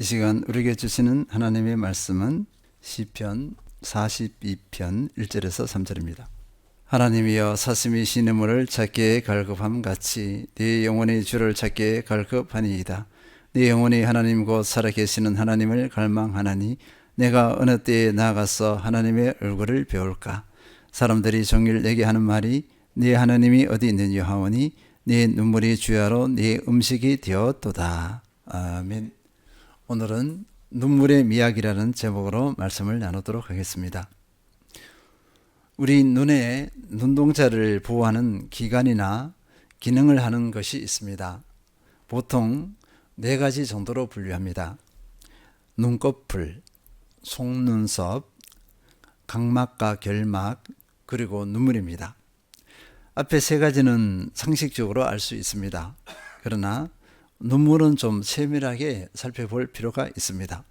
이 시간 우리에게 주시는 하나님의 말씀은 시편 42편 1절에서 3절입니다. 하나님이여 사슴이 시냇물을 찾기에 갈급함 같이 네 영혼이 주를 찾기에 갈급하니이다. 네 영혼이 하나님 곧 살아계시는 하나님을 갈망하나니 내가 어느 때에 나아가서 하나님의 얼굴을 배울까. 사람들이 종일 내게 하는 말이 네 하나님이 어디 있느냐 하오니 네 눈물이 주야로 네 음식이 되었도다. 아멘. 오늘은 눈물의 미학이라는 제목으로 말씀을 나누도록 하겠습니다. 우리 눈의 눈동자를 보호하는 기관이나 기능을 하는 것이 있습니다. 보통 4가지 정도로 분류합니다. 눈꺼풀, 속눈썹, 각막과 결막, 그리고 눈물입니다. 앞에 3가지는 상식적으로 알 수 있습니다. 그러나 눈물은 좀 세밀하게 살펴볼 필요가 있습니다.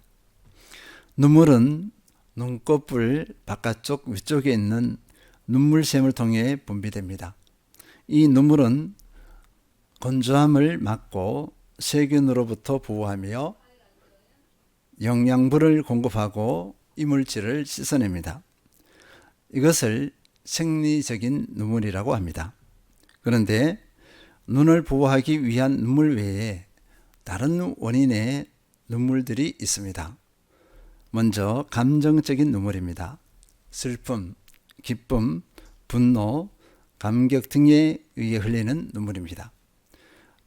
눈물은 눈꺼풀 바깥쪽 위쪽에 있는 눈물샘을 통해 분비됩니다. 이 눈물은 건조함을 막고 세균으로부터 보호하며 영양분을 공급하고 이물질을 씻어냅니다. 이것을 생리적인 눈물이라고 합니다. 그런데 눈을 보호하기 위한 눈물 외에 다른 원인의 눈물들이 있습니다. 먼저 감정적인 눈물입니다. 슬픔, 기쁨, 분노, 감격 등에 의해 흘리는 눈물입니다.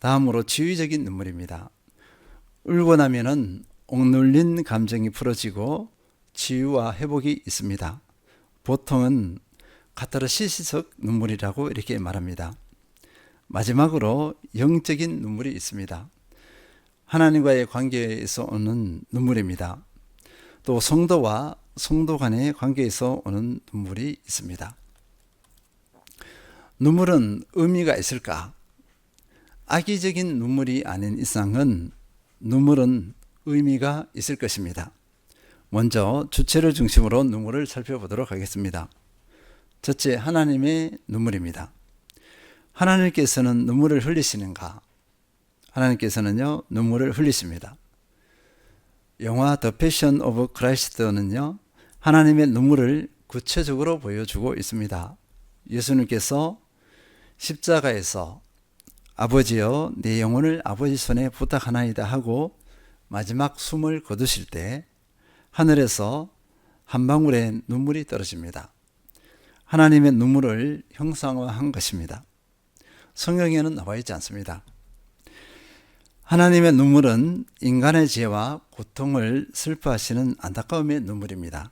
다음으로 치유적인 눈물입니다. 울고 나면은 억눌린 감정이 풀어지고 치유와 회복이 있습니다. 보통은 카타르시스적 눈물이라고 이렇게 말합니다. 마지막으로 영적인 눈물이 있습니다. 하나님과의 관계에서 오는 눈물입니다. 또 성도와 성도 간의 관계에서 오는 눈물이 있습니다. 눈물은 의미가 있을까? 악의적인 눈물이 아닌 이상은 눈물은 의미가 있을 것입니다. 먼저 주체를 중심으로 눈물을 살펴보도록 하겠습니다. 첫째, 하나님의 눈물입니다. 하나님께서는 눈물을 흘리시는가? 하나님께서는요, 눈물을 흘리십니다. 영화 The Passion of Christ는요, 하나님의 눈물을 구체적으로 보여주고 있습니다. 예수님께서 십자가에서 아버지여 내 영혼을 아버지 손에 부탁하나이다 하고 마지막 숨을 거두실 때 하늘에서 한 방울의 눈물이 떨어집니다. 하나님의 눈물을 형상화한 것입니다. 성경에는 나와 있지 않습니다. 하나님의 눈물은 인간의 죄와 고통을 슬퍼하시는 안타까움의 눈물입니다.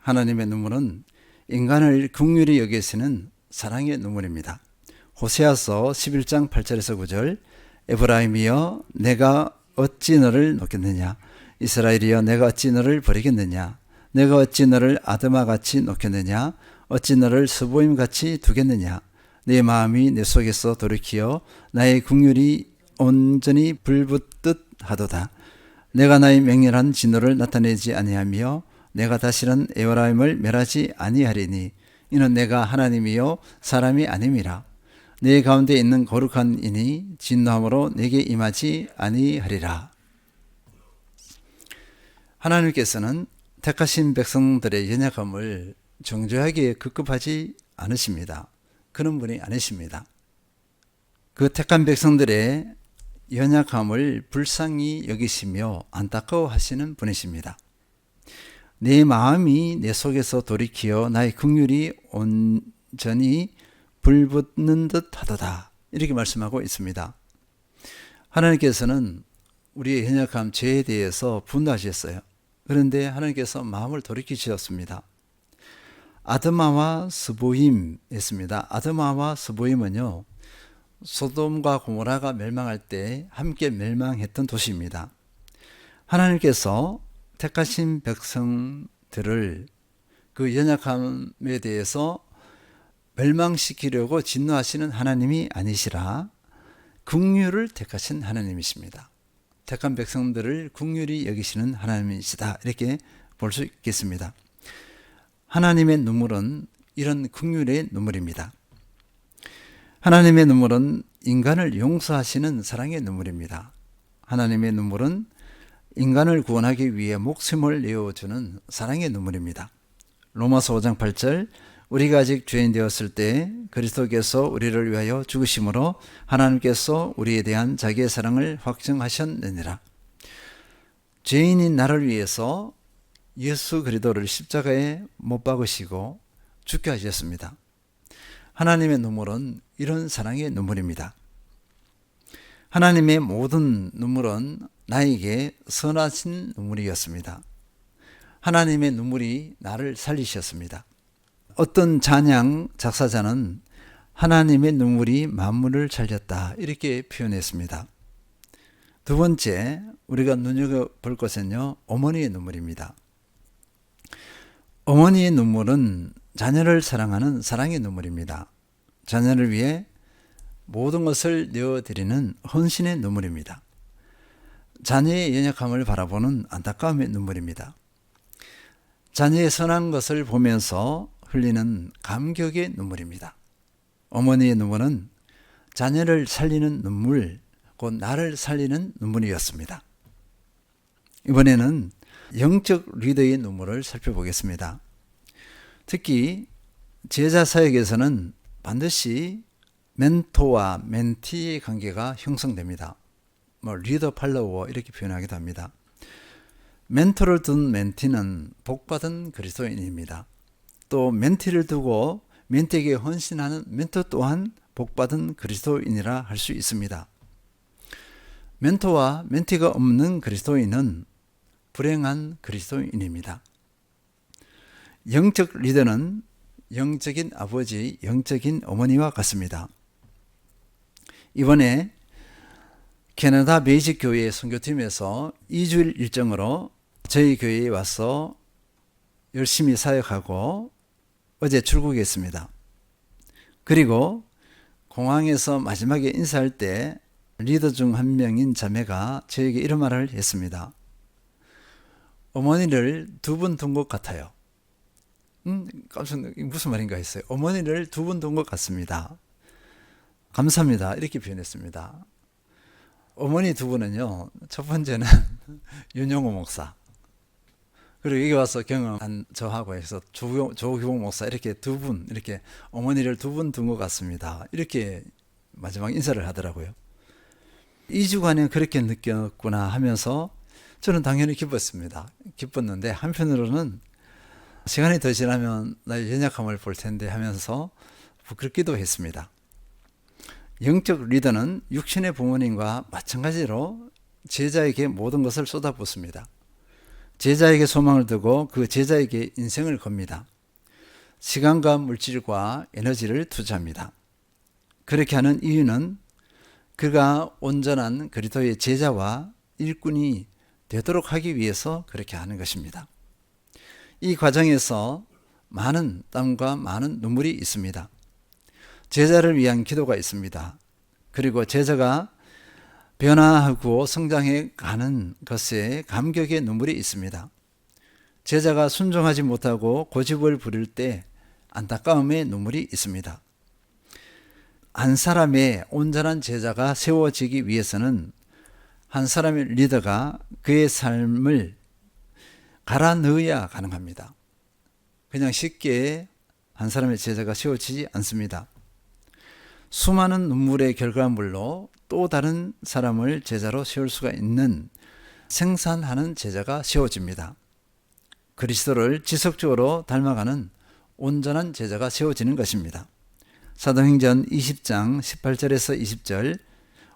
하나님의 눈물은 인간을 긍휼히 여기시는 사랑의 눈물입니다. 호세아서 11장 8절에서 9절 에브라임이여 내가 어찌 너를 놓겠느냐 이스라엘이여 내가 어찌 너를 버리겠느냐 내가 어찌 너를 아드마같이 놓겠느냐 어찌 너를 스보임같이 두겠느냐 내 마음이 내 속에서 돌이키어 나의 긍휼이 온전히 불붙듯 하도다. 내가 나의 맹렬한 진노를 나타내지 아니하며 내가 다시는 에브라임을 멸하지 아니하리니 이는 내가 하나님이요 사람이 아님이라. 내 가운데 있는 거룩한 이니 진노함으로 내게 임하지 아니하리라. 하나님께서는 택하신 백성들의 연약함을 정죄하기에 급급하지 않으십니다. 그런 분이 아니십니다. 그 택한 백성들의 연약함을 불쌍히 여기시며 안타까워하시는 분이십니다. 내 마음이 내 속에서 돌이키어 나의 긍휼이 온전히 불붙는 듯 하도다. 이렇게 말씀하고 있습니다. 하나님께서는 우리의 연약함, 죄에 대해서 분노하셨어요. 그런데 하나님께서 마음을 돌이키셨습니다. 아드마와 스보임 있습니다. 아드마와 스보임은요, 소돔과 고모라가 멸망할 때 함께 멸망했던 도시입니다. 하나님께서 택하신 백성들을 그 연약함에 대해서 멸망시키려고 진노하시는 하나님이 아니시라 긍휼을 택하신 하나님이십니다. 택한 백성들을 긍휼히 여기시는 하나님이시다. 이렇게 볼 수 있겠습니다. 하나님의 눈물은 이런 긍휼의 눈물입니다. 하나님의 눈물은 인간을 용서하시는 사랑의 눈물입니다. 하나님의 눈물은 인간을 구원하기 위해 목숨을 내어주는 사랑의 눈물입니다. 로마서 5장 8절 우리가 아직 죄인 되었을 때 그리스도께서 우리를 위하여 죽으심으로 하나님께서 우리에 대한 자기의 사랑을 확증하셨느니라. 죄인인 나를 위해서 예수 그리스도를 십자가에 못 박으시고 죽게 하셨습니다. 하나님의 눈물은 이런 사랑의 눈물입니다. 하나님의 모든 눈물은 나에게 선하신 눈물이었습니다. 하나님의 눈물이 나를 살리셨습니다. 어떤 찬양 작사자는 하나님의 눈물이 만물을 살렸다 이렇게 표현했습니다. 두 번째 우리가 눈여겨볼 것은요, 어머니의 눈물입니다. 어머니의 눈물은 자녀를 사랑하는 사랑의 눈물입니다. 자녀를 위해 모든 것을 내어드리는 헌신의 눈물입니다. 자녀의 연약함을 바라보는 안타까움의 눈물입니다. 자녀의 선한 것을 보면서 흘리는 감격의 눈물입니다. 어머니의 눈물은 자녀를 살리는 눈물, 곧 나를 살리는 눈물이었습니다. 이번에는 영적 리더의 눈물을 살펴보겠습니다. 특히 제자 사역에서는 반드시 멘토와 멘티의 관계가 형성됩니다. 리더 팔로워 이렇게 표현하기도 합니다. 멘토를 둔 멘티는 복받은 그리스도인입니다. 또 멘티를 두고 멘티에게 헌신하는 멘토 또한 복받은 그리스도인이라 할 수 있습니다. 멘토와 멘티가 없는 그리스도인은 불행한 그리스도인입니다. 영적 리더는 영적인 아버지, 영적인 어머니와 같습니다. 이번에 캐나다 베이직 교회 선교팀에서 2주일 일정으로 저희 교회에 와서 열심히 사역하고 어제 출국했습니다. 그리고 공항에서 마지막에 인사할 때 리더 중 한 명인 자매가 저에게 이런 말을 했습니다. 어머니를 두 분 둔 것 같아요. 깜짝 놀랐어요. 무슨 말인가 했어요. 어머니를 두 분 둔 것 같습니다. 감사합니다. 이렇게 표현했습니다. 어머니 두 분은요, 첫 번째는 윤영호 목사, 그리고 여기 와서 경험한 저하고 해서 조규봉 목사 이렇게 두 분, 이렇게 어머니를 두 분 둔 것 같습니다. 이렇게 마지막 인사를 하더라고요. 2주간에 그렇게 느꼈구나 하면서 저는 당연히 기뻤습니다. 기뻤는데 한편으로는 시간이 더 지나면 나의 연약함을 볼 텐데 하면서 부끄럽기도 했습니다. 영적 리더는 육신의 부모님과 마찬가지로 제자에게 모든 것을 쏟아붓습니다. 제자에게 소망을 두고 그 제자에게 인생을 겁니다. 시간과 물질과 에너지를 투자합니다. 그렇게 하는 이유는 그가 온전한 그리스도의 제자와 일꾼이 되도록 하기 위해서 그렇게 하는 것입니다. 이 과정에서 많은 땀과 많은 눈물이 있습니다. 제자를 위한 기도가 있습니다. 그리고 제자가 변화하고 성장해 가는 것에 감격의 눈물이 있습니다. 제자가 순종하지 못하고 고집을 부릴 때 안타까움의 눈물이 있습니다. 한 사람의 온전한 제자가 세워지기 위해서는 한 사람의 리더가 그의 삶을 갈아 넣어야 가능합니다. 그냥 쉽게 한 사람의 제자가 세워지지 않습니다. 수많은 눈물의 결과물로 또 다른 사람을 제자로 세울 수가 있는 생산하는 제자가 세워집니다. 그리스도를 지속적으로 닮아가는 온전한 제자가 세워지는 것입니다. 사도행전 20장 18절에서 20절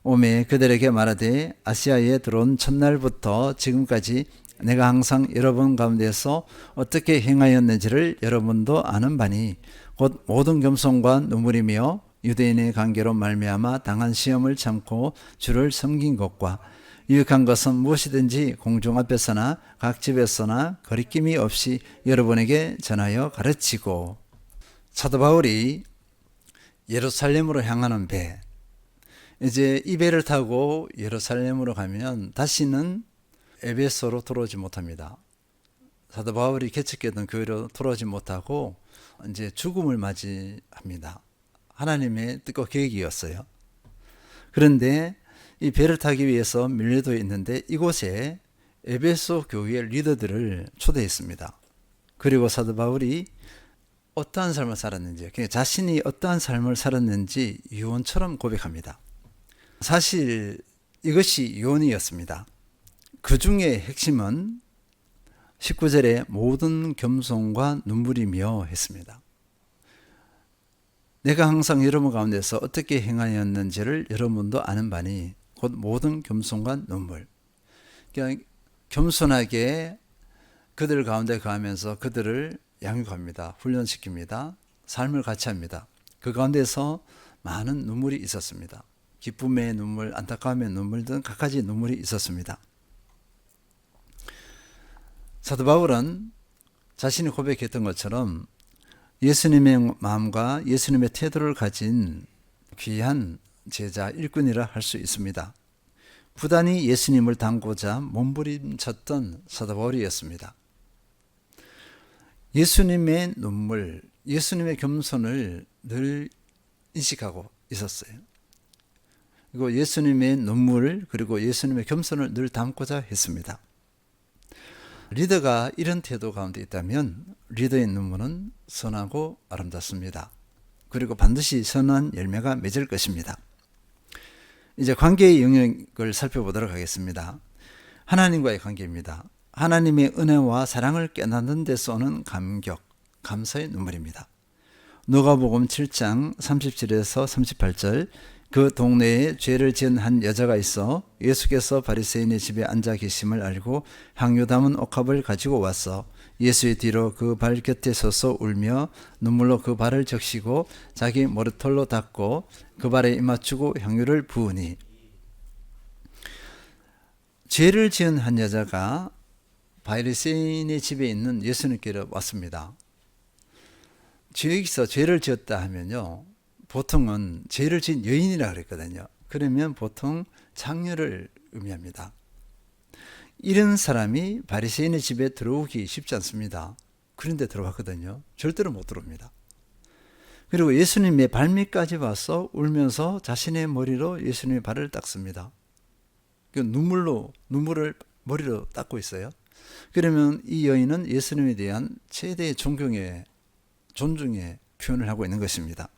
오매 그들에게 말하되 아시아에 들어온 첫날부터 지금까지 내가 항상 여러분 가운데서 어떻게 행하였는지를 여러분도 아는 바니 곧 모든 겸손과 눈물이며 유대인의 관계로 말미암아 당한 시험을 참고 주를 섬긴 것과 유익한 것은 무엇이든지 공중 앞에서나 각 집에서나 거리낌이 없이 여러분에게 전하여 가르치고. 사도 바울이 예루살렘으로 향하는 배, 이제 이 배를 타고 예루살렘으로 가면 다시는 에베소로 돌아오지 못합니다. 사도 바울이 개척했던 교회로 돌아오지 못하고 이제 죽음을 맞이합니다. 하나님의 뜻과 계획이었어요. 그런데 이 배를 타기 위해서 밀려도 있는데 이곳에 에베소 교회의 리더들을 초대했습니다. 그리고 사도 바울이 어떠한 삶을 살았는지, 자신이 어떠한 삶을 살았는지 유언처럼 고백합니다. 사실 이것이 유언이었습니다. 그 중에 핵심은 19절에 모든 겸손과 눈물이며 했습니다. 내가 항상 여러분 가운데서 어떻게 행하였는지를 여러분도 아는 바니 곧 모든 겸손과 눈물. 그냥 겸손하게 그들 가운데 가면서 그들을 양육합니다. 훈련시킵니다. 삶을 같이 합니다. 그 가운데서 많은 눈물이 있었습니다. 기쁨의 눈물, 안타까움의 눈물 등 각가지 눈물이 있었습니다. 사도 바울은 자신이 고백했던 것처럼 예수님의 마음과 예수님의 태도를 가진 귀한 제자 일꾼이라 할 수 있습니다. 부단히 예수님을 닮고자 몸부림쳤던 사도 바울이었습니다. 예수님의 눈물, 예수님의 겸손을 늘 인식하고 있었어요. 그리고 예수님의 눈물, 그리고 예수님의 겸손을 늘 담고자 했습니다. 리더가 이런 태도 가운데 있다면 리더의 눈물은 선하고 아름답습니다. 그리고 반드시 선한 열매가 맺을 것입니다. 이제 관계의 영역을 살펴보도록 하겠습니다. 하나님과의 관계입니다. 하나님의 은혜와 사랑을 깨닫는 데서 오는 감격, 감사의 눈물입니다. 누가복음 7장 37에서 38절, 그 동네에 죄를 지은 한 여자가 있어 예수께서 바리새인의 집에 앉아 계심을 알고 향유 담은 옥합을 가지고 왔어 예수의 뒤로 그 발 곁에 서서 울며 눈물로 그 발을 적시고 자기 머리털로 닦고 그 발에 입맞추고 향유를 부으니. 죄를 지은 한 여자가 바리새인의 집에 있는 예수님께로 왔습니다. 여기서 죄를 지었다 하면요, 보통은 죄를 지은 여인이라 그랬거든요. 그러면 보통 장녀를 의미합니다. 이런 사람이 바리새인의 집에 들어오기 쉽지 않습니다. 그런데 들어왔거든요. 절대로 못 들어옵니다. 그리고 예수님의 발밑까지 와서 울면서 자신의 머리로 예수님의 발을 닦습니다. 눈물을 머리로 닦고 있어요. 그러면 이 여인은 예수님에 대한 최대의 존중의 표현을 하고 있는 것입니다.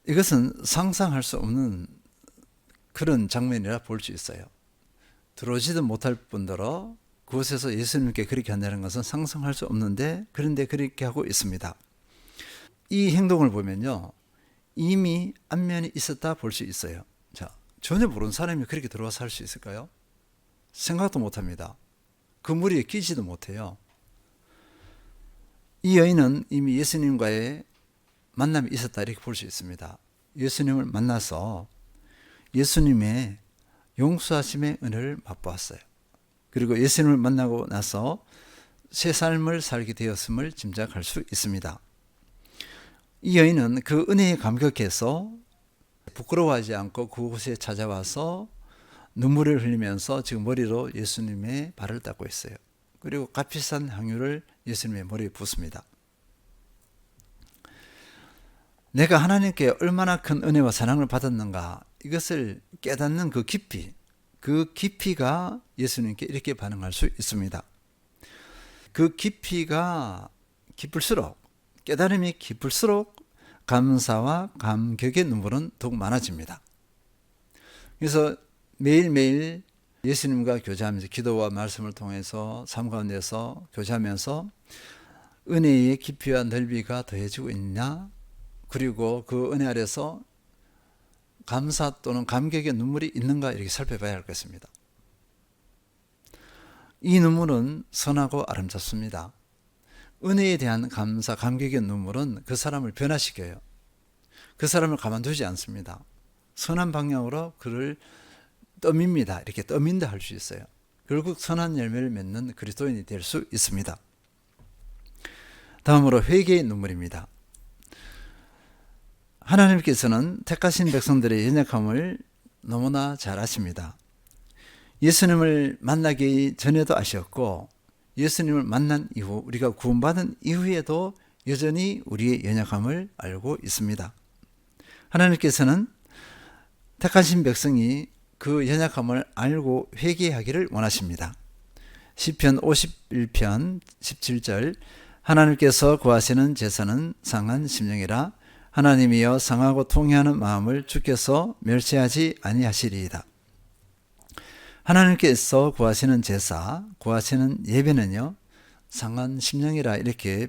이것은 상상할 수 없는 그런 장면이라 볼 수 있어요. 들어오지도 못할 뿐더러 그곳에서 예수님께 그렇게 한다는 것은 상상할 수 없는데, 그런데 그렇게 하고 있습니다. 이 행동을 보면요, 이미 안면이 있었다 볼 수 있어요. 자, 전혀 모르는 사람이 그렇게 들어와서 할 수 있을까요? 생각도 못합니다. 그 무리에 끼지도 못해요. 이 여인은 이미 예수님과의 만남이 있었다 이렇게 볼 수 있습니다. 예수님을 만나서 예수님의 용서하심의 은혜를 맛보았어요. 그리고 예수님을 만나고 나서 새 삶을 살게 되었음을 짐작할 수 있습니다. 이 여인은 그 은혜에 감격해서 부끄러워하지 않고 그곳에 찾아와서 눈물을 흘리면서 지금 머리로 예수님의 발을 닦고 있어요. 그리고 값비싼 향유를 예수님의 머리에 붓습니다. 내가 하나님께 얼마나 큰 은혜와 사랑을 받았는가, 이것을 깨닫는 그 깊이가 예수님께 이렇게 반응할 수 있습니다. 그 깊이가 깊을수록, 깨달음이 깊을수록 감사와 감격의 눈물은 더욱 많아집니다. 그래서 매일매일 예수님과 교제하면서 기도와 말씀을 통해서 삶 가운데서 교제하면서 은혜의 깊이와 넓이가 더해지고 있냐, 그리고 그 은혜 아래서 감사 또는 감격의 눈물이 있는가, 이렇게 살펴봐야 할 것입니다. 이 눈물은 선하고 아름답습니다. 은혜에 대한 감사, 감격의 눈물은 그 사람을 변화시켜요. 그 사람을 가만두지 않습니다. 선한 방향으로 그를 떠밉니다. 이렇게 떠민다 할 수 있어요. 결국 선한 열매를 맺는 그리스도인이 될 수 있습니다. 다음으로 회개의 눈물입니다. 하나님께서는 택하신 백성들의 연약함을 너무나 잘 아십니다. 예수님을 만나기 전에도 아셨고, 예수님을 만난 이후, 우리가 구원받은 이후에도 여전히 우리의 연약함을 알고 있습니다. 하나님께서는 택하신 백성이 그 연약함을 알고 회개하기를 원하십니다. 시편 51편 17절 하나님께서 구하시는 제사는 상한 심령이라 하나님이여 상하고 통회하는 마음을 주께서 멸시하지 아니하시리이다. 하나님께서 구하시는 제사, 구하시는 예배는요, 상한 심령이라 이렇게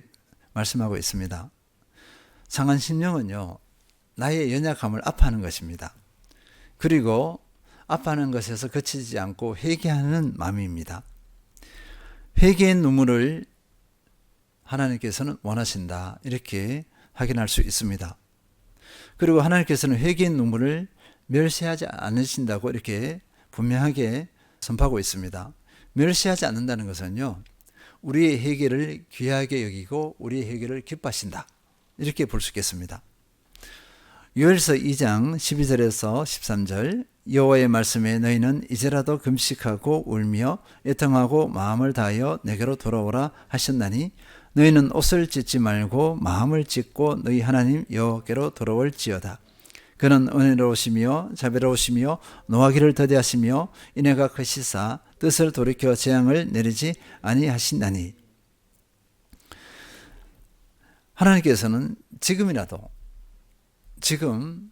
말씀하고 있습니다. 상한 심령은요, 나의 연약함을 아파하는 것입니다. 그리고 아파하는 것에서 그치지 않고 회개하는 마음입니다. 회개의 눈물을 하나님께서는 원하신다, 이렇게 확인할 수 있습니다. 그리고 하나님께서는 회개의 눈물을 멸시하지 않으신다고 이렇게 분명하게 선포하고 있습니다. 멸시하지 않는다는 것은요, 우리의 회개를 귀하게 여기고 우리의 회개를 기뻐하신다, 이렇게 볼 수 있겠습니다. 요엘서 2장 12절에서 13절 여호와의 말씀에 너희는 이제라도 금식하고 울며 애통하고 마음을 다하여 내게로 돌아오라 하셨나니 너희는 옷을 찢지 말고 마음을 찢고 너희 하나님 여호와께로 돌아올지어다. 그는 은혜로우시며 자비로우시며 노하기를 더디하시며 인애가 크시사 뜻을 돌이켜 재앙을 내리지 아니하신다니. 하나님께서는 지금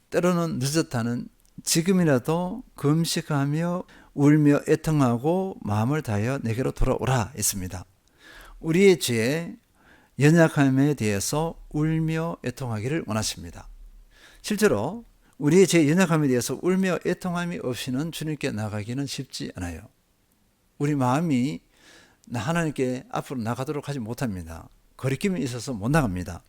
때로는 늦었다는 지금이라도 금식하며 울며 애통하고 마음을 다하여 내게로 돌아오라 했습니다. 우리의 죄, 연약함에 대해서 울며 애통하기를 원하십니다. 실제로 우리의 제 연약함에 대해서 울며 애통함이 없이는 주님께 나가기는 쉽지 않아요. 우리 마음이 하나님께 앞으로 나가도록 하지 못합니다. 거리낌이 있어서 못 나갑니다.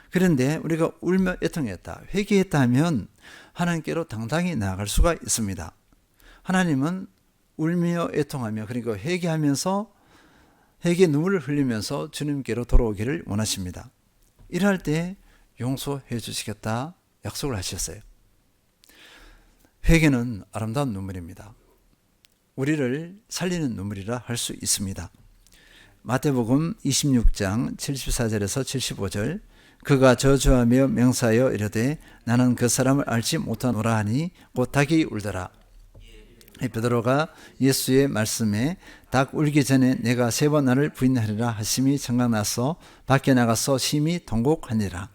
그런데 우리가 울며 애통했다, 회개했다 하면 하나님께로 당당히 나아갈 수가 있습니다. 하나님은 울며 애통하며, 그리고 회개하면서 회개의 눈물을 흘리면서 주님께로 돌아오기를 원하십니다. 이럴 때 용서해 주시겠다 약속을 하셨어요. 회개는 아름다운 눈물입니다. 우리를 살리는 눈물이라 할 수 있습니다. 마태복음 26장 74절에서 75절 그가 저주하며 맹세하여 이르되 나는 그 사람을 알지 못하노라 하니 곧 닭이 울더라. 베드로가 예수의 말씀에 닭 울기 전에 내가 3번 나를 부인하리라 하심이 생각나서 밖에 나가서 심히 통곡하니라.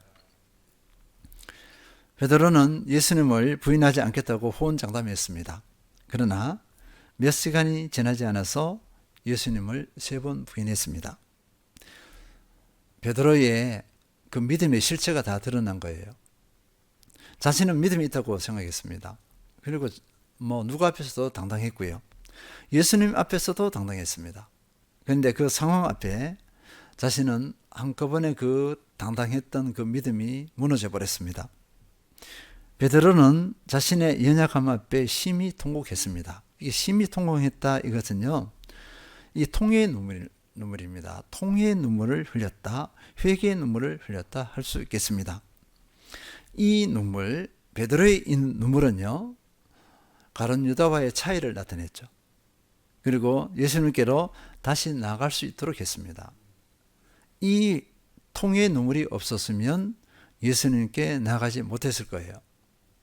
베드로는 예수님을 부인하지 않겠다고 호언장담했습니다. 그러나 몇 시간이 지나지 않아서 예수님을 3번 부인했습니다. 베드로의 그 믿음의 실체가 다 드러난 거예요. 자신은 믿음이 있다고 생각했습니다. 그리고 누구 앞에서도 당당했고요. 예수님 앞에서도 당당했습니다. 그런데 그 상황 앞에 자신은 한꺼번에 그 당당했던 그 믿음이 무너져 버렸습니다. 베드로는 자신의 연약함 앞에 심히 통곡했습니다. 이게 심히 통곡했다, 이것은요, 이 통회의 눈물입니다. 통회의 눈물을 흘렸다, 회개의 눈물을 흘렸다 할 수 있겠습니다. 이 눈물, 베드로의 이 눈물은요, 가룟 유다와의 차이를 나타냈죠. 그리고 예수님께로 다시 나아갈 수 있도록 했습니다. 이 통회의 눈물이 없었으면 예수님께 나가지 못했을 거예요.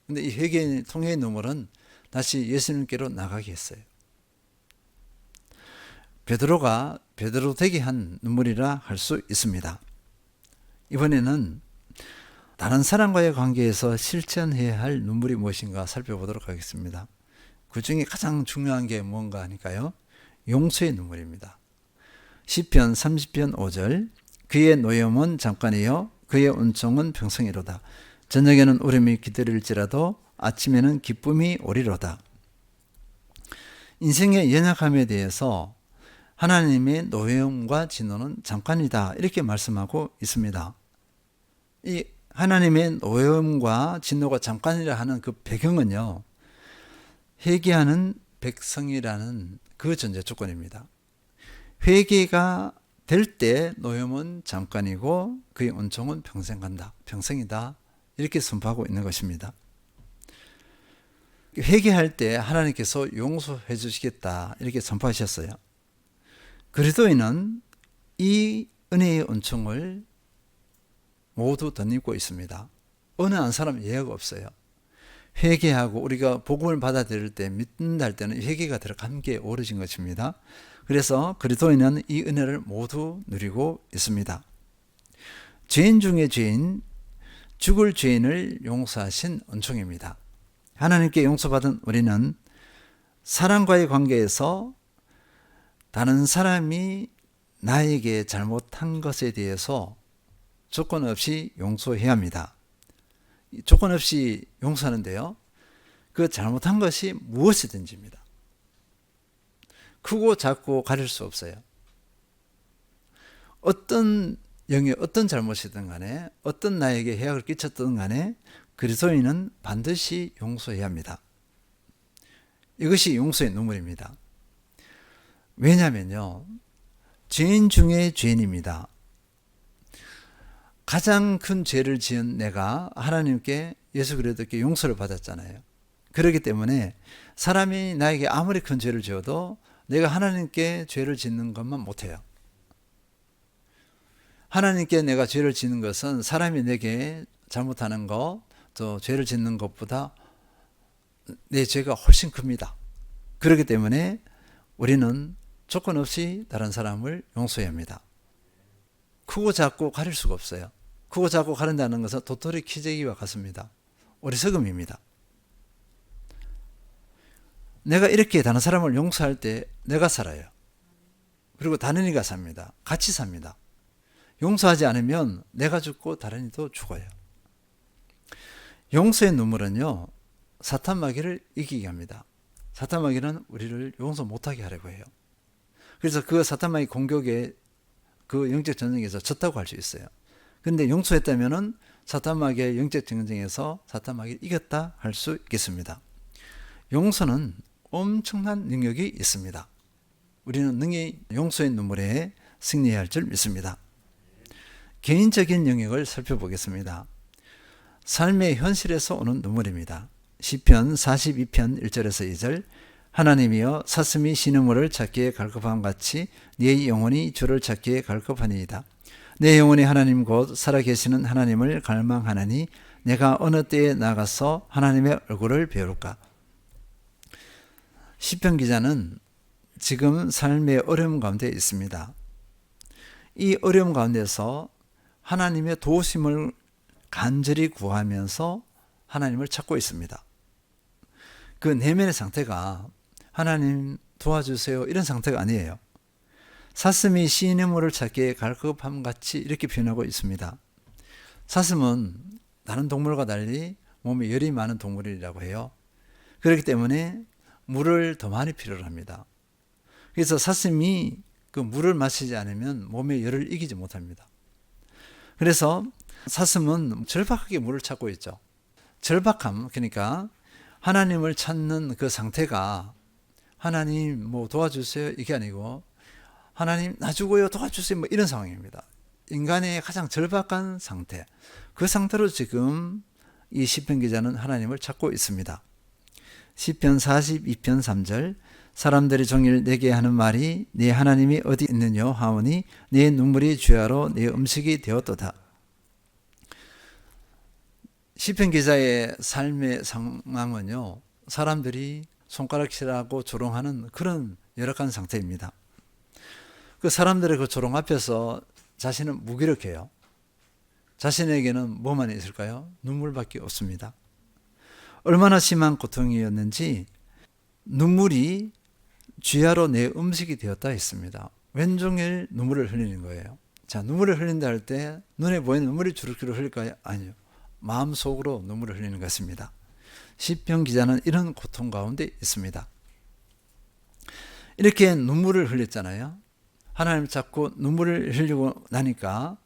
근데 이 회개의 통회의 눈물은 다시 예수님께로 나가게 했어요. 베드로가 베드로 되게 한 눈물이라 할 수 있습니다. 이번에는 다른 사람과의 관계에서 실천해야 할 눈물이 무엇인가 살펴보도록 하겠습니다. 그 중에 가장 중요한 게 뭔가 하니까요, 용서의 눈물입니다. 시편 30편 5절 그의 노염은 잠깐이요 그의 은총은 평생이로다. 저녁에는 울음이 기다릴지라도 아침에는 기쁨이 오리로다. 인생의 연약함에 대해서 하나님의 노염과 진노는 잠깐이다, 이렇게 말씀하고 있습니다. 이 하나님의 노염과 진노가 잠깐이라 하는 그 배경은요, 회개하는 백성이라는 그 전제 조건입니다. 회개가 될 때 노염은 잠깐이고 그의 은총은 평생 간다, 평생이다, 이렇게 선포하고 있는 것입니다. 회개할 때 하나님께서 용서해 주시겠다, 이렇게 선포하셨어요. 그리스도인은 이 은혜의 은총을 모두 덧입고 있습니다. 어느 한 사람 예외가 없어요. 회개하고 우리가 복음을 받아들일 때 믿는다 할 때는 회개가 함께 어우러진 것입니다. 그래서 그리스도인은 이 은혜를 모두 누리고 있습니다. 죄인 중에 죄인, 죽을 죄인을 용서하신 은총입니다. 하나님께 용서받은 우리는 사람과의 관계에서 다른 사람이 나에게 잘못한 것에 대해서 조건 없이 용서해야 합니다. 조건 없이 용서하는데요, 그 잘못한 것이 무엇이든지입니다. 크고 작고 가릴 수 없어요. 어떤 영의 어떤 잘못이든 간에, 어떤 나에게 해악을 끼쳤든 간에 그리스도인은 반드시 용서해야 합니다. 이것이 용서의 눈물입니다. 왜냐하면요, 죄인 중에 죄인입니다. 가장 큰 죄를 지은 내가 하나님께, 예수 그리스도께 용서를 받았잖아요. 그렇기 때문에 사람이 나에게 아무리 큰 죄를 지어도 내가 하나님께 죄를 짓는 것만 못해요. 하나님께 내가 죄를 짓는 것은 사람이 내게 잘못하는 것, 또 죄를 짓는 것보다 내 죄가 훨씬 큽니다. 그렇기 때문에 우리는 조건 없이 다른 사람을 용서해야 합니다. 크고 작고 가릴 수가 없어요. 크고 작고 가린다는 것은 도토리 키재기와 같습니다. 어리석음입니다. 내가 이렇게 다른 사람을 용서할 때 내가 살아요. 그리고 다른 이가 삽니다. 같이 삽니다. 용서하지 않으면 내가 죽고 다른 이도 죽어요. 용서의 눈물은요, 사탄 마귀를 이기게 합니다. 사탄 마귀는 우리를 용서 못하게 하려고 해요. 그래서 그 사탄 마귀 공격에, 그 영적 전쟁에서 졌다고 할 수 있어요. 근데 용서했다면은 사탄 마귀의 영적 전쟁에서 사탄 마귀를 이겼다 할 수 있겠습니다. 용서는 엄청난 능력이 있습니다. 우리는 능히 용서의 눈물에 승리해야 할 줄 믿습니다. 개인적인 영역을 살펴보겠습니다. 삶의 현실에서 오는 눈물입니다. 시편 42편 1절에서 2절, 하나님이여 사슴이 시냇물을 찾기에 갈급함 같이 네 영혼이 주를 찾기에 갈급하니이다. 내 영혼이 하나님 곧 살아계시는 하나님을 갈망하나니 내가 어느 때에 나가서 하나님의 얼굴을 배울까. 시편 기자는 지금 삶의 어려움 가운데 있습니다. 이 어려움 가운데서 하나님의 도우심을 간절히 구하면서 하나님을 찾고 있습니다. 그 내면의 상태가 하나님 도와주세요 이런 상태가 아니에요. 사슴이 시냇물을 찾기에 갈급함 같이 이렇게 표현하고 있습니다. 사슴은 다른 동물과 달리 몸에 열이 많은 동물이라고 해요. 그렇기 때문에 물을 더 많이 필요로 합니다. 그래서 사슴이 그 물을 마시지 않으면 몸의 열을 이기지 못합니다. 그래서 사슴은 절박하게 물을 찾고 있죠. 절박함, 그러니까 하나님을 찾는 그 상태가 하나님 뭐 도와주세요 이게 아니고 하나님 나 죽어요 도와주세요 뭐 이런 상황입니다. 인간의 가장 절박한 상태, 그 상태로 지금 이 시편 기자는 하나님을 찾고 있습니다. 시편 42편 3절, 사람들이 종일 내게 하는 말이 네 하나님이 어디 있느냐 하오니 네 눈물이 주야로 네 음식이 되었도다. 시편 기자의 삶의 상황은요, 사람들이 손가락질하고 조롱하는 그런 열악한 상태입니다. 그 사람들의 그 조롱 앞에서 자신은 무기력해요. 자신에게는 뭐만 있을까요? 눈물밖에 없습니다. 얼마나 심한 고통이었는지 눈물이 쥐하로 내 음식이 되었다 했습니다. 왼종일 눈물을 흘리는 거예요. 자, 눈물을 흘린다 할 때 눈에 보이는 눈물이 주룩주룩 흘릴까요? 아니요. 마음속으로 눈물을 흘리는 것입니다. 시편 기자는 이런 고통 가운데 있습니다. 이렇게 눈물을 흘렸잖아요. 하나님 찾고 눈물을 흘리고 나니까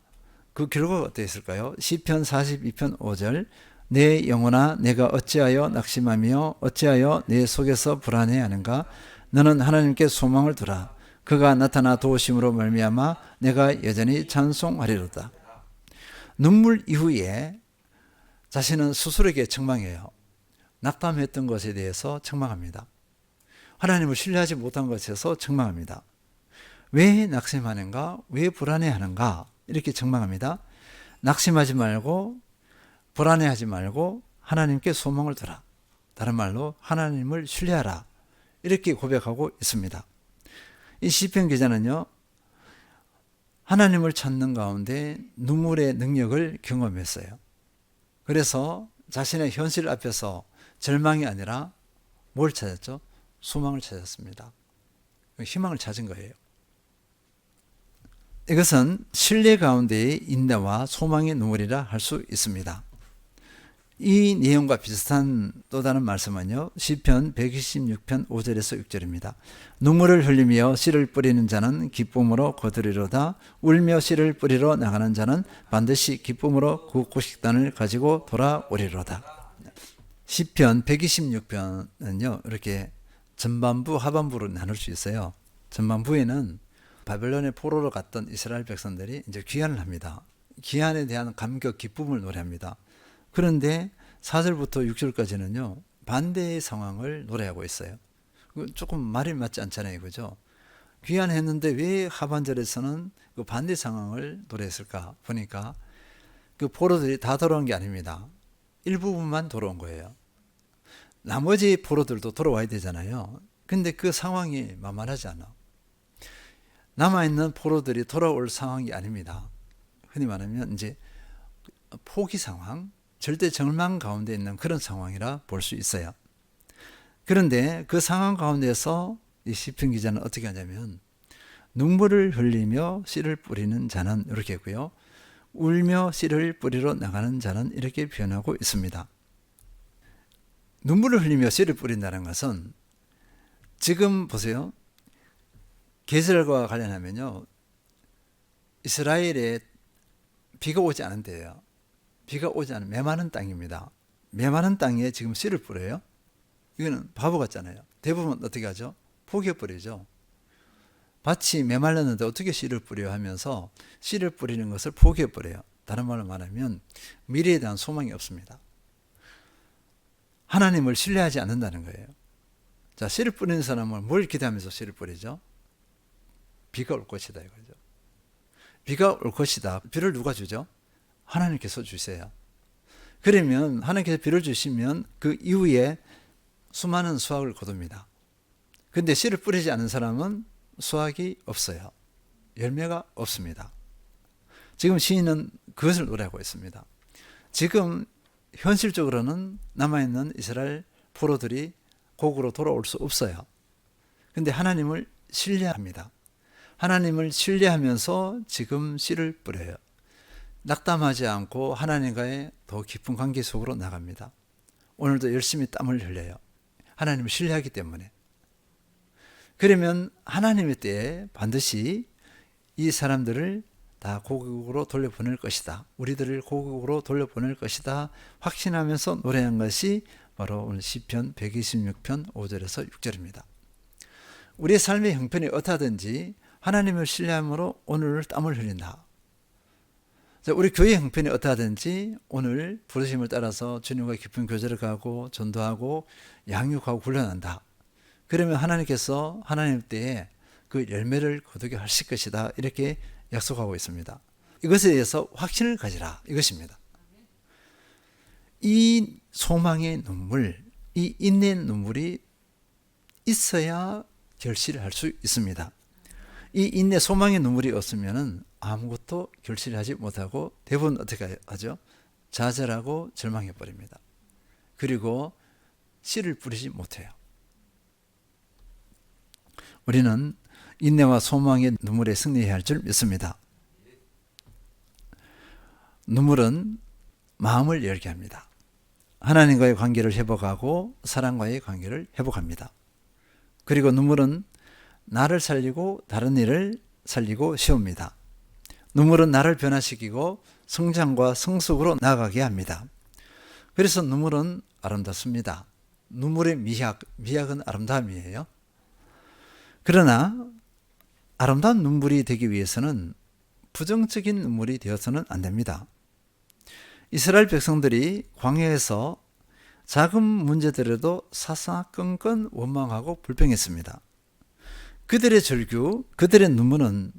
그 결과가 어땠을까요? 시편 42편 5절, 내 영혼아 내가 어찌하여 낙심하며 어찌하여 내 속에서 불안해하는가? 너는 하나님께 소망을 두라. 그가 나타나 도우심으로 말미암아 내가 여전히 찬송하리로다. 눈물 이후에 자신은 스스로에게 책망해요. 낙담했던 것에 대해서 책망합니다. 하나님을 신뢰하지 못한 것에서 책망합니다. 왜 낙심하는가? 왜 불안해하는가? 이렇게 책망합니다. 낙심하지 말고 불안해하지 말고 하나님께 소망을 두라. 다른 말로 하나님을 신뢰하라. 이렇게 고백하고 있습니다. 이 시편 기자는요, 하나님을 찾는 가운데 눈물의 능력을 경험했어요. 그래서 자신의 현실 앞에서 절망이 아니라 뭘 찾았죠? 소망을 찾았습니다. 희망을 찾은 거예요. 이것은 신뢰 가운데의 인내와 소망의 눈물이라 할 수 있습니다. 이 내용과 비슷한 또 다른 말씀은요, 시편 126편 5절에서 6절입니다. 눈물을 흘리며 씨를 뿌리는 자는 기쁨으로 거두리로다. 울며 씨를 뿌리러 나가는 자는 반드시 기쁨으로 그 곡식단을 가지고 돌아오리로다. 시편 126편은요, 이렇게 전반부 하반부로 나눌 수 있어요. 전반부에는 바벨론의 포로로 갔던 이스라엘 백성들이 이제 귀환을 합니다. 귀환에 대한 감격, 기쁨을 노래합니다. 그런데 4절부터 6절까지는요, 반대의 상황을 노래하고 있어요. 조금 말이 맞지 않잖아요, 그죠? 귀환했는데 왜 하반절에서는 그 반대 상황을 노래했을까 보니까 그 포로들이 다 돌아온 게 아닙니다. 일부분만 돌아온 거예요. 나머지 포로들도 돌아와야 되잖아요. 근데 그 상황이 만만하지 않아. 남아있는 포로들이 돌아올 상황이 아닙니다. 흔히 말하면 이제 포기 상황, 절대 절망 가운데 있는 그런 상황이라 볼 수 있어요. 그런데 그 상황 가운데서 이 시편 기자는 어떻게 하냐면, 눈물을 흘리며 씨를 뿌리는 자는 이렇게 했고요, 울며 씨를 뿌리러 나가는 자는 이렇게 표현하고 있습니다. 눈물을 흘리며 씨를 뿌린다는 것은, 지금 보세요, 계절과 관련하면요, 이스라엘에 비가 오지 않은 데예요. 비가 오지 않은 메마른 땅입니다. 메마른 땅에 지금 씨를 뿌려요? 이거는 바보 같잖아요. 대부분 어떻게 하죠? 포기해 버리죠. 밭이 메말랐는데 어떻게 씨를 뿌려 하면서 씨를 뿌리는 것을 포기해 버려요. 다른 말로 말하면 미래에 대한 소망이 없습니다. 하나님을 신뢰하지 않는다는 거예요. 자, 씨를 뿌리는 사람은 뭘 기대하면서 씨를 뿌리죠? 비가 올 것이다 이거죠. 비가 올 것이다. 비를 누가 주죠? 하나님께서 주세요. 그러면 하나님께서 비를 주시면 그 이후에 수많은 수확을 거둡니다. 근데 씨를 뿌리지 않은 사람은 수확이 없어요. 열매가 없습니다. 지금 시인은 그것을 노래하고 있습니다. 지금 현실적으로는 남아있는 이스라엘 포로들이 고국으로 돌아올 수 없어요. 근데 하나님을 신뢰합니다. 하나님을 신뢰하면서 지금 씨를 뿌려요. 낙담하지 않고 하나님과의 더 깊은 관계 속으로 나갑니다. 오늘도 열심히 땀을 흘려요. 하나님을 신뢰하기 때문에. 그러면 하나님의 때에 반드시 이 사람들을 다 고국으로 돌려보낼 것이다. 우리들을 고국으로 돌려보낼 것이다. 확신하면서 노래한 것이 바로 오늘 시편 126편 5절에서 6절입니다. 우리의 삶의 형편이 어떠하든지 하나님을 신뢰함으로 오늘 땀을 흘린다. 우리 교회 형편이 어떠하든지 오늘 부르심을 따라서 주님과 깊은 교제를 가고 전도하고 양육하고 훈련한다. 그러면 하나님께서 하나님 때에 그 열매를 거두게 하실 것이다. 이렇게 약속하고 있습니다. 이것에 대해서 확신을 가지라. 이것입니다. 이 소망의 눈물, 이 인내의 눈물이 있어야 결실을 할 수 있습니다. 이 인내 소망의 눈물이 없으면 아무것도 결실하지 못하고 대부분 어떻게 하죠? 좌절하고 절망해 버립니다. 그리고 씨를 뿌리지 못해요. 우리는 인내와 소망의 눈물에 승리해야 할 줄 믿습니다. 눈물은 마음을 열게 합니다. 하나님과의 관계를 회복하고 사랑과의 관계를 회복합니다. 그리고 눈물은 나를 살리고 다른 일을 살리고 세웁니다. 눈물은 나를 변화시키고 성장과 성숙으로 나아가게 합니다. 그래서 눈물은 아름답습니다. 눈물의 미학은 아름다움이에요. 그러나 아름다운 눈물이 되기 위해서는 부정적인 눈물이 되어서는 안 됩니다. 이스라엘 백성들이 광야에서 작은 문제들에도 사사건건 원망하고 불평했습니다. 그들의 절규, 그들의 눈물은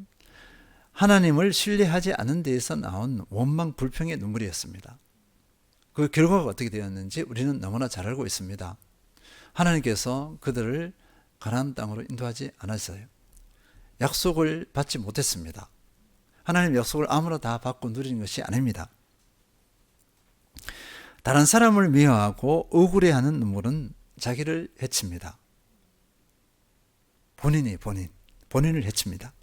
하나님을 신뢰하지 않은 데에서 나온 원망, 불평의 눈물이었습니다. 그 결과가 어떻게 되었는지 우리는 너무나 잘 알고 있습니다. 하나님께서 그들을 가나안 땅으로 인도하지 않았어요. 약속을 받지 못했습니다. 하나님 약속을 아무나 다 받고 누리는 것이 아닙니다. 다른 사람을 미워하고 억울해하는 눈물은 자기를 해칩니다. 본인을 해칩니다.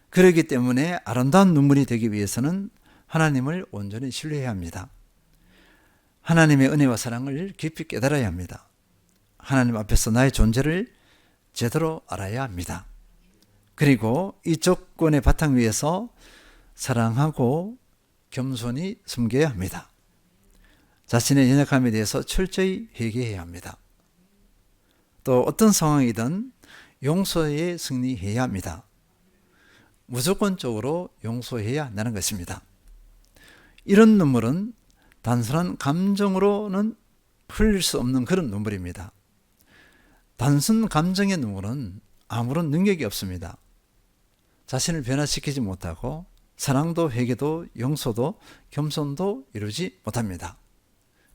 그렇기 때문에 아름다운 눈물이 되기 위해서는 하나님을 온전히 신뢰해야 합니다. 하나님의 은혜와 사랑을 깊이 깨달아야 합니다. 하나님 앞에서 나의 존재를 제대로 알아야 합니다. 그리고 이 조건의 바탕 위에서 사랑하고 겸손히 섬겨야 합니다. 자신의 연약함에 대해서 철저히 회개해야 합니다. 또 어떤 상황이든 용서에 승리해야 합니다. 무조건적으로 용서해야 한다는 것입니다. 이런 눈물은 단순한 감정으로는 흘릴 수 없는 그런 눈물입니다. 단순 감정의 눈물은 아무런 능력이 없습니다. 자신을 변화시키지 못하고 사랑도 회개도 용서도 겸손도 이루지 못합니다.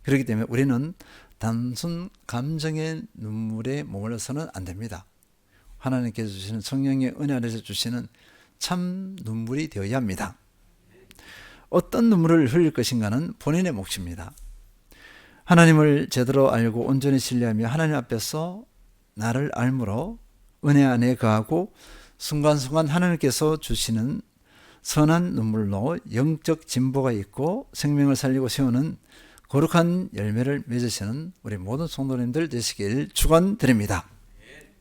그렇기 때문에 우리는 단순 감정의 눈물에 머물러서는 안 됩니다. 하나님께서 주시는 성령의 은혜 안에서 주시는 참 눈물이 되어야 합니다. 어떤 눈물을 흘릴 것인가는 본인의 몫입니다. 하나님을 제대로 알고 온전히 신뢰하며 하나님 앞에서 나를 알므로 은혜 안에 거하고 순간순간 하나님께서 주시는 선한 눈물로 영적 진보가 있고 생명을 살리고 세우는 거룩한 열매를 맺으시는 우리 모든 성도님들 되시길 축원드립니다.